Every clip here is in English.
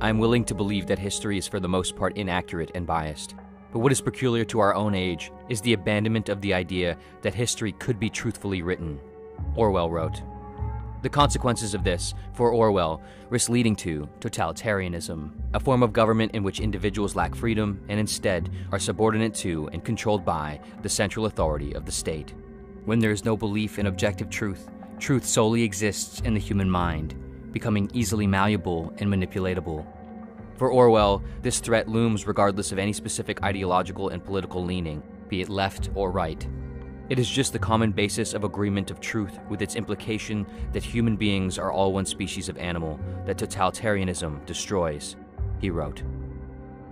I am willing to believe that history is for the most part inaccurate and biased. But what is peculiar to our own age is the abandonment of the idea that history could be truthfully written. Orwell wrote. The consequences of this, for Orwell, risk leading to totalitarianism, a form of government in which individuals lack freedom and instead are subordinate to and controlled by the central authority of the state. When there is no belief in objective truth, truth solely exists in the human mind, becoming easily malleable and manipulatable. For Orwell, this threat looms regardless of any specific ideological and political leaning, be it left or right. It is just the common basis of agreement of truth with its implication that human beings are all one species of animal that totalitarianism destroys, he wrote.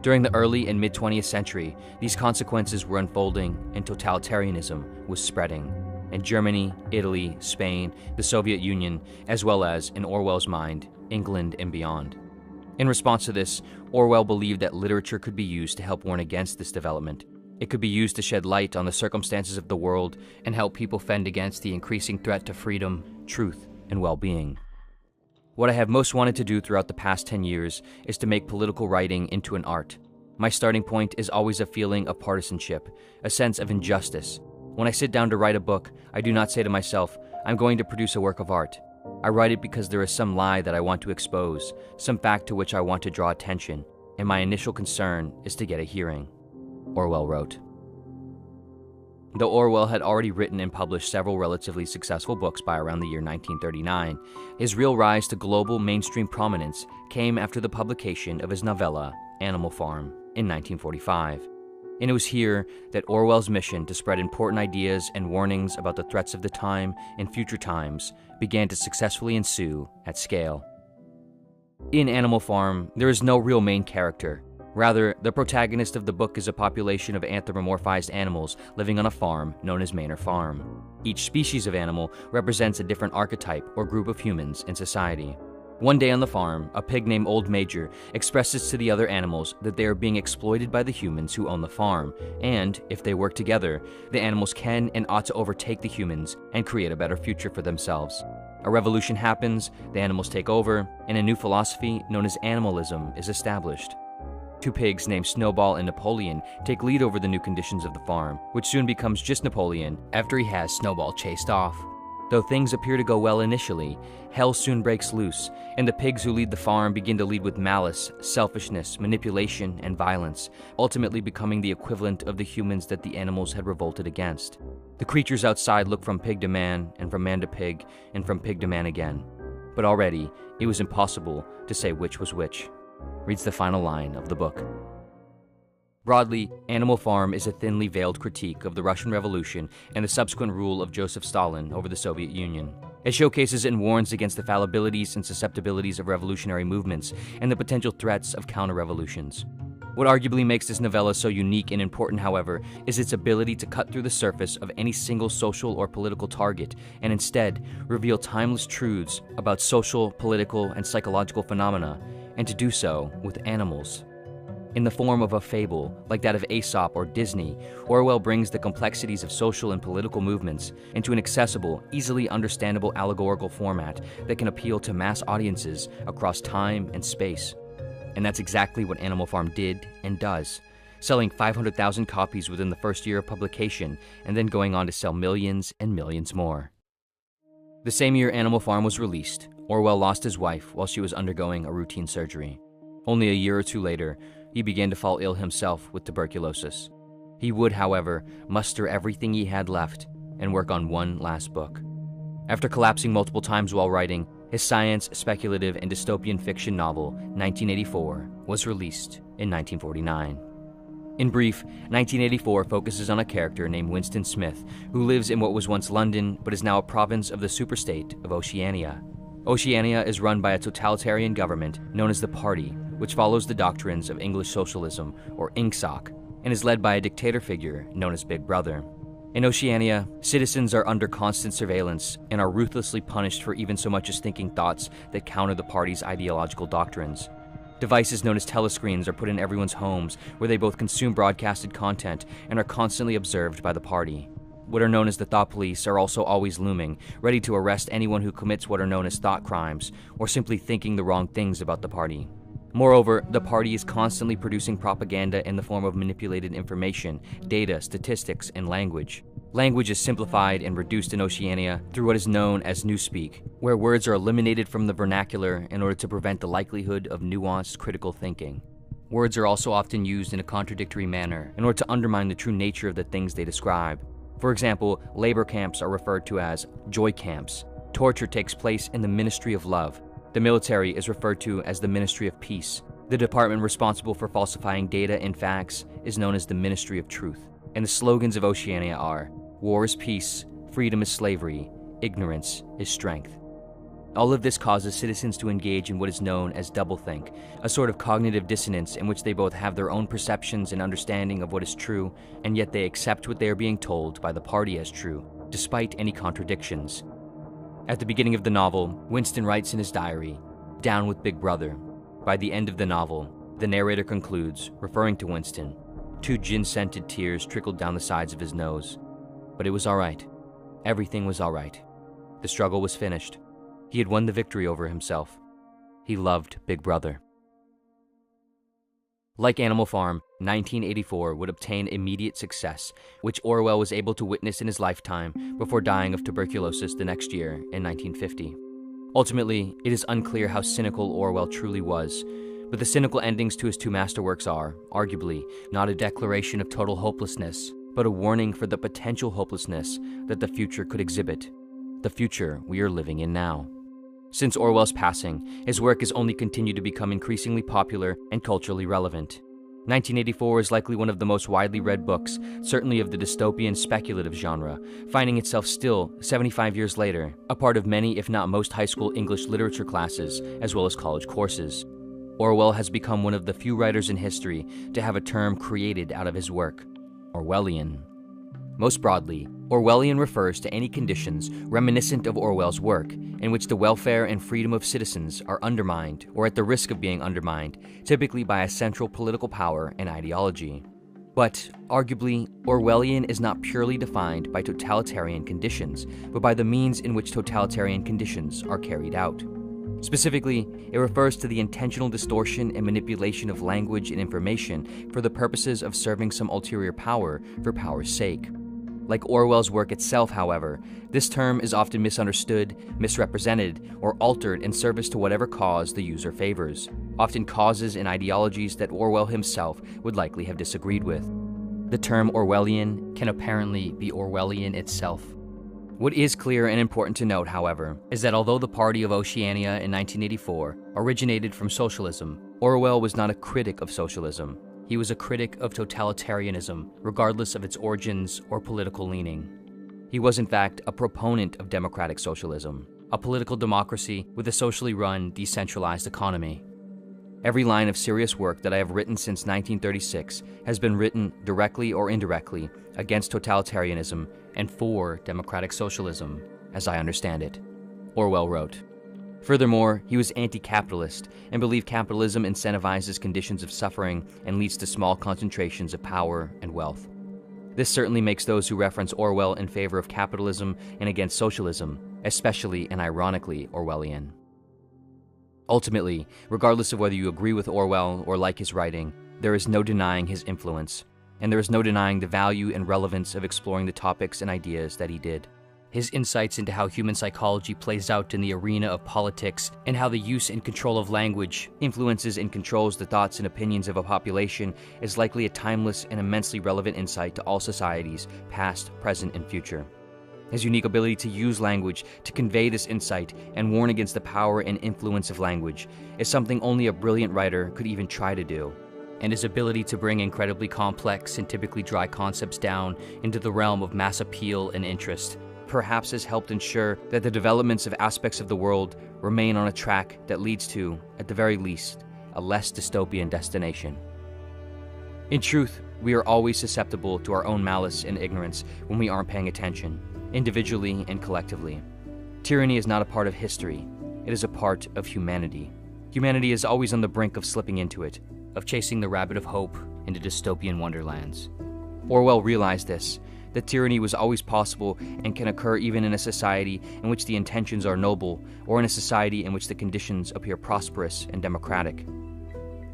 During the early and mid-20th century, these consequences were unfolding and totalitarianism was spreading in Germany, Italy, Spain, the Soviet Union, as well as, in Orwell's mind, England and beyond. In response to this, Orwell believed that literature could be used to help warn against this development. It could be used to shed light on the circumstances of the world and help people fend against the increasing threat to freedom, truth, and well-being. What I have most wanted to do throughout the past 10 years is to make political writing into an art. My starting point is always a feeling of partisanship, a sense of injustice. When I sit down to write a book, I do not say to myself, I'm going to produce a work of art. I write it because there is some lie that I want to expose, some fact to which I want to draw attention, and my initial concern is to get a hearing, Orwell wrote. Though Orwell had already written and published several relatively successful books by around the year 1939, his real rise to global mainstream prominence came after the publication of his novella, Animal Farm, in 1945. And it was here that Orwell's mission to spread important ideas and warnings about the threats of the time and future times began to successfully ensue at scale. In Animal Farm, there is no real main character. Rather, the protagonist of the book is a population of anthropomorphized animals living on a farm known as Manor Farm. Each species of animal represents a different archetype or group of humans in society. One day on the farm, a pig named Old Major expresses to the other animals that they are being exploited by the humans who own the farm, and, if they work together, the animals can and ought to overtake the humans and create a better future for themselves. A revolution happens, the animals take over, and a new philosophy known as animalism is established. Two pigs named Snowball and Napoleon take lead over the new conditions of the farm, which soon becomes just Napoleon after he has Snowball chased off. Though things appear to go well initially, hell soon breaks loose, and the pigs who lead the farm begin to lead with malice, selfishness, manipulation, and violence, ultimately becoming the equivalent of the humans that the animals had revolted against. The creatures outside look from pig to man, and from man to pig, and from pig to man again. But already, it was impossible to say which was which, reads the final line of the book. Broadly, Animal Farm is a thinly veiled critique of the Russian Revolution and the subsequent rule of Joseph Stalin over the Soviet Union. It showcases and warns against the fallibilities and susceptibilities of revolutionary movements and the potential threats of counter-revolutions. What arguably makes this novella so unique and important, however, is its ability to cut through the surface of any single social or political target and instead reveal timeless truths about social, political, and psychological phenomena, and to do so with animals. In the form of a fable, like that of Aesop or Disney, Orwell brings the complexities of social and political movements into an accessible, easily understandable allegorical format that can appeal to mass audiences across time and space. And that's exactly what Animal Farm did and does, selling 500,000 copies within the first year of publication, and then going on to sell millions and millions more. The same year Animal Farm was released, Orwell lost his wife while she was undergoing a routine surgery. Only a year or two later, he began to fall ill himself with tuberculosis. He would, however, muster everything he had left and work on one last book. After collapsing multiple times while writing, his science, speculative, and dystopian fiction novel, 1984, was released in 1949. In brief, 1984 focuses on a character named Winston Smith, who lives in what was once London but is now a province of the superstate of Oceania. Oceania is run by a totalitarian government known as the Party, which follows the doctrines of English socialism, or INGSOC, and is led by a dictator figure known as Big Brother. In Oceania, citizens are under constant surveillance and are ruthlessly punished for even so much as thinking thoughts that counter the party's ideological doctrines. Devices known as telescreens are put in everyone's homes, where they both consume broadcasted content and are constantly observed by the party. What are known as the thought police are also always looming, ready to arrest anyone who commits what are known as thought crimes, or simply thinking the wrong things about the party. Moreover, the party is constantly producing propaganda in the form of manipulated information, data, statistics, and language. Language is simplified and reduced in Oceania through what is known as newspeak, where words are eliminated from the vernacular in order to prevent the likelihood of nuanced critical thinking. Words are also often used in a contradictory manner in order to undermine the true nature of the things they describe. For example, labor camps are referred to as joy camps. Torture takes place in the Ministry of Love. The military is referred to as the Ministry of Peace. The department responsible for falsifying data and facts is known as the Ministry of Truth. And the slogans of Oceania are, "War is peace, freedom is slavery, ignorance is strength." All of this causes citizens to engage in what is known as doublethink, a sort of cognitive dissonance in which they both have their own perceptions and understanding of what is true, and yet they accept what they are being told by the party as true, despite any contradictions. At the beginning of the novel, Winston writes in his diary, "Down with Big Brother." By the end of the novel, the narrator concludes, referring to Winston, "2 gin-scented tears trickled down the sides of his nose. But it was all right. Everything was all right. The struggle was finished. He had won the victory over himself. He loved Big Brother." Like Animal Farm, 1984 would obtain immediate success, which Orwell was able to witness in his lifetime before dying of tuberculosis the next year in 1950. Ultimately, it is unclear how cynical Orwell truly was, but the cynical endings to his 2 masterworks are, arguably, not a declaration of total hopelessness, but a warning for the potential hopelessness that the future could exhibit, the future we are living in now. Since Orwell's passing, his work has only continued to become increasingly popular and culturally relevant. 1984 is likely one of the most widely read books, certainly of the dystopian speculative genre, finding itself still, 75 years later, a part of many if not most high school English literature classes, as well as college courses. Orwell has become one of the few writers in history to have a term created out of his work, Orwellian. Most broadly, Orwellian refers to any conditions reminiscent of Orwell's work, in which the welfare and freedom of citizens are undermined or at the risk of being undermined, typically by a central political power and ideology. But, arguably, Orwellian is not purely defined by totalitarian conditions, but by the means in which totalitarian conditions are carried out. Specifically, it refers to the intentional distortion and manipulation of language and information for the purposes of serving some ulterior power for power's sake. Like Orwell's work itself, however, this term is often misunderstood, misrepresented, or altered in service to whatever cause the user favors, often causes and ideologies that Orwell himself would likely have disagreed with. The term Orwellian can apparently be Orwellian itself. What is clear and important to note, however, is that although the Party of Oceania in 1984 originated from socialism, Orwell was not a critic of socialism. He was a critic of totalitarianism, regardless of its origins or political leaning. He was, in fact, a proponent of democratic socialism, a political democracy with a socially run, decentralized economy. Every line of serious work that I have written since 1936 has been written directly or indirectly against totalitarianism and for democratic socialism, as I understand it, Orwell wrote. Furthermore, he was anti-capitalist and believed capitalism incentivizes conditions of suffering and leads to small concentrations of power and wealth. This certainly makes those who reference Orwell in favor of capitalism and against socialism, especially and ironically Orwellian. Ultimately, regardless of whether you agree with Orwell or like his writing, there is no denying his influence, and there is no denying the value and relevance of exploring the topics and ideas that he did. His insights into how human psychology plays out in the arena of politics and how the use and control of language influences and controls the thoughts and opinions of a population is likely a timeless and immensely relevant insight to all societies, past, present, and future. His unique ability to use language to convey this insight and warn against the power and influence of language is something only a brilliant writer could even try to do. And his ability to bring incredibly complex and typically dry concepts down into the realm of mass appeal and interest perhaps has helped ensure that the developments of aspects of the world remain on a track that leads to, at the very least, a less dystopian destination. In truth, we are always susceptible to our own malice and ignorance when we aren't paying attention, individually and collectively. Tyranny is not a part of history, it is a part of humanity. Humanity is always on the brink of slipping into it, of chasing the rabbit of hope into dystopian wonderlands. Orwell realized this, that tyranny was always possible and can occur even in a society in which the intentions are noble, or in a society in which the conditions appear prosperous and democratic.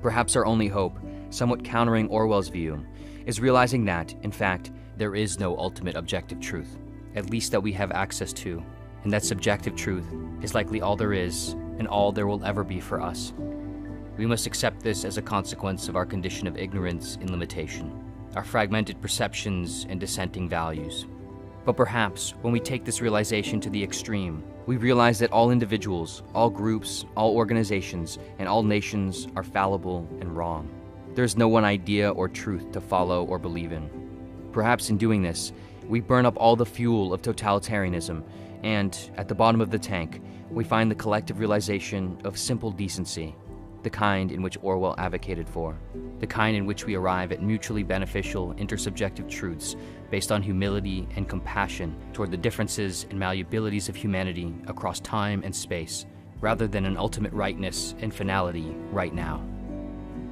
Perhaps our only hope, somewhat countering Orwell's view, is realizing that, in fact, there is no ultimate objective truth, at least that we have access to, and that subjective truth is likely all there is and all there will ever be for us. We must accept this as a consequence of our condition of ignorance and limitation, our fragmented perceptions and dissenting values. But perhaps, when we take this realization to the extreme, we realize that all individuals, all groups, all organizations, and all nations are fallible and wrong. There is no one idea or truth to follow or believe in. Perhaps in doing this, we burn up all the fuel of totalitarianism, and, at the bottom of the tank, we find the collective realization of simple decency, the kind in which Orwell advocated for, the kind in which we arrive at mutually beneficial intersubjective truths based on humility and compassion toward the differences and malleabilities of humanity across time and space, rather than an ultimate rightness and finality right now.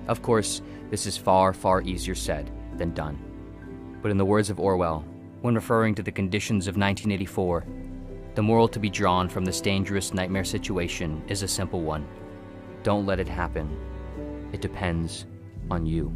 Of course, this is far, far easier said than done. But in the words of Orwell, when referring to the conditions of 1984, the moral to be drawn from this dangerous nightmare situation is a simple one. Don't let it happen. It depends on you.